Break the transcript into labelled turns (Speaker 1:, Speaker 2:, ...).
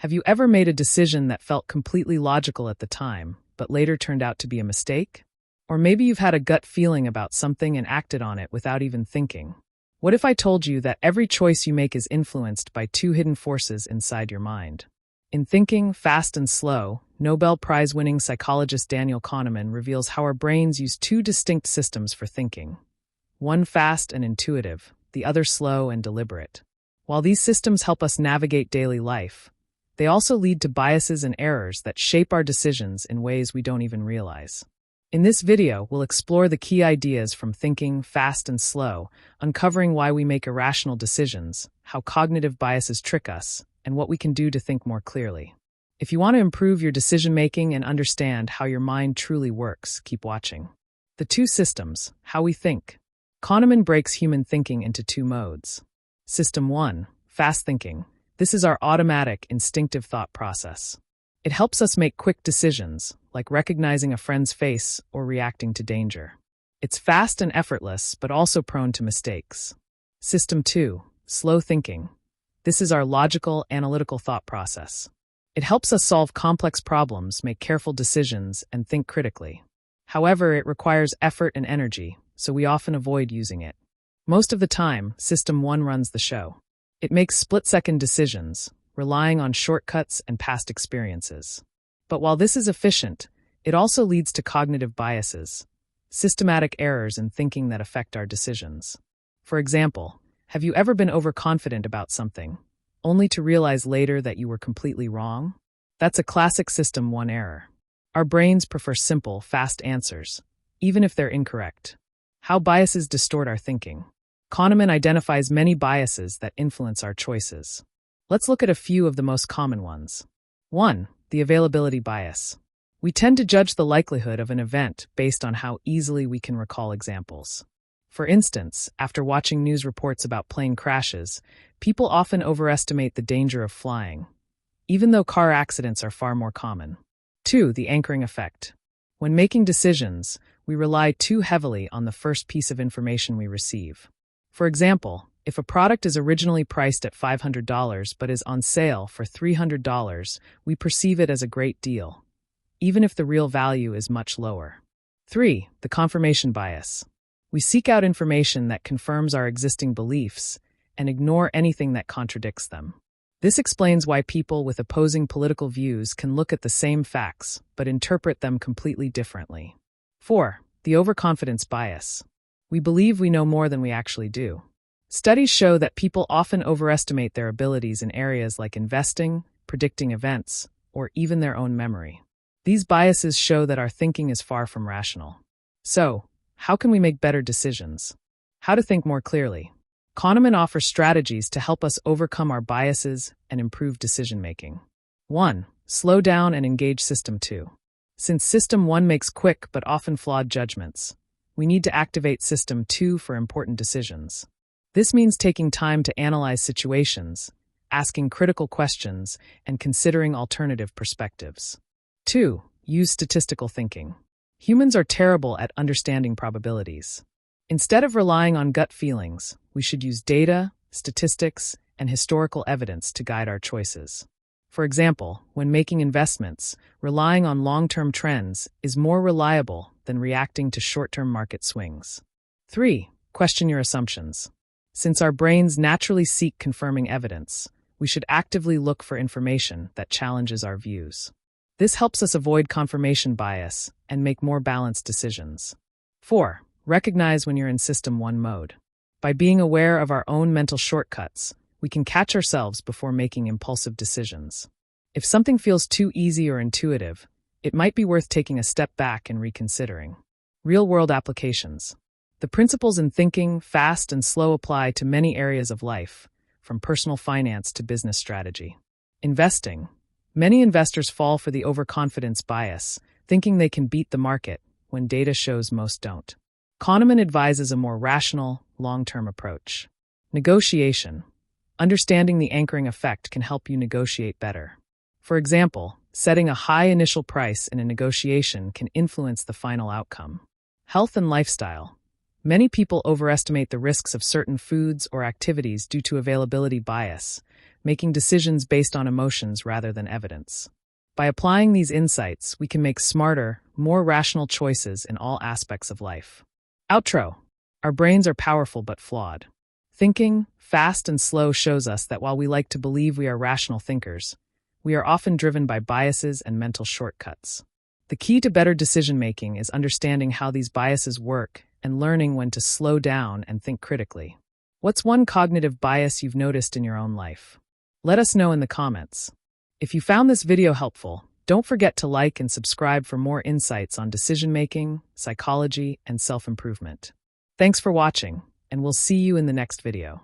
Speaker 1: Have you ever made a decision that felt completely logical at the time, but later turned out to be a mistake? Or maybe you've had a gut feeling about something and acted on it without even thinking. What if I told you that every choice you make is influenced by two hidden forces inside your mind? In Thinking, Fast and Slow, Nobel Prize-winning psychologist Daniel Kahneman reveals how our brains use two distinct systems for thinking. One fast and intuitive, the other slow and deliberate. While these systems help us navigate daily life, they also lead to biases and errors that shape our decisions in ways we don't even realize. In this video, we'll explore the key ideas from Thinking, Fast and Slow, uncovering why we make irrational decisions, how cognitive biases trick us, and what we can do to think more clearly. If you want to improve your decision-making and understand how your mind truly works, keep watching. The two systems, how we think. Kahneman breaks human thinking into two modes. System 1, fast thinking. This is our automatic, instinctive thought process. It helps us make quick decisions, like recognizing a friend's face or reacting to danger. It's fast and effortless, but also prone to mistakes. System 2, slow thinking. This is our logical, analytical thought process. It helps us solve complex problems, make careful decisions, and think critically. However, it requires effort and energy, so we often avoid using it. Most of the time, System 1 runs the show. It makes split-second decisions, relying on shortcuts and past experiences. But while this is efficient, it also leads to cognitive biases, systematic errors in thinking that affect our decisions. For example, have you ever been overconfident about something, only to realize later that you were completely wrong? That's a classic System 1 error. Our brains prefer simple, fast answers, even if they're incorrect. How biases distort our thinking. Kahneman identifies many biases that influence our choices. Let's look at a few of the most common ones. 1. The availability bias. We tend to judge the likelihood of an event based on how easily we can recall examples. For instance, after watching news reports about plane crashes, people often overestimate the danger of flying, even though car accidents are far more common. 2. The anchoring effect. When making decisions, we rely too heavily on the first piece of information we receive. For example, if a product is originally priced at $500 but is on sale for $300, we perceive it as a great deal, even if the real value is much lower. 3. The confirmation bias. We seek out information that confirms our existing beliefs and ignore anything that contradicts them. This explains why people with opposing political views can look at the same facts but interpret them completely differently. 4. The overconfidence bias. We believe we know more than we actually do. Studies show that people often overestimate their abilities in areas like investing, predicting events, or even their own memory. These biases show that our thinking is far from rational. So, how can we make better decisions? How to think more clearly. Kahneman offers strategies to help us overcome our biases and improve decision-making. 1. Slow down and engage System 2. Since System 1 makes quick but often flawed judgments, we need to activate System 2 for important decisions. This means taking time to analyze situations, asking critical questions, and considering alternative perspectives. 2. Use statistical thinking. Humans are terrible at understanding probabilities. Instead of relying on gut feelings, we should use data, statistics, and historical evidence to guide our choices. For example, when making investments, relying on long-term trends is more reliable than reacting to short-term market swings. 3. Question your assumptions. Since our brains naturally seek confirming evidence, we should actively look for information that challenges our views. This helps us avoid confirmation bias and make more balanced decisions. 4. Recognize when you're in System 1 mode. By being aware of our own mental shortcuts, we can catch ourselves before making impulsive decisions. If something feels too easy or intuitive, it might be worth taking a step back and reconsidering. Real-world applications. The principles in Thinking, Fast and Slow apply to many areas of life, from personal finance to business strategy. Investing. Many investors fall for the overconfidence bias, thinking they can beat the market, when data shows most don't. Kahneman advises a more rational, long-term approach. Negotiation. Understanding the anchoring effect can help you negotiate better. For example, setting a high initial price in a negotiation can influence the final outcome. Health and lifestyle. Many people overestimate the risks of certain foods or activities due to availability bias, making decisions based on emotions rather than evidence. By applying these insights, we can make smarter, more rational choices in all aspects of life. Outro. Our brains are powerful but flawed. Thinking, fast and slow shows us that while we like to believe we are rational thinkers, we are often driven by biases and mental shortcuts. The key to better decision-making is understanding how these biases work and learning when to slow down and think critically. What's one cognitive bias you've noticed in your own life? Let us know in the comments. If you found this video helpful, don't forget to like and subscribe for more insights on decision-making, psychology, and self-improvement. Thanks for watching, and we'll see you in the next video.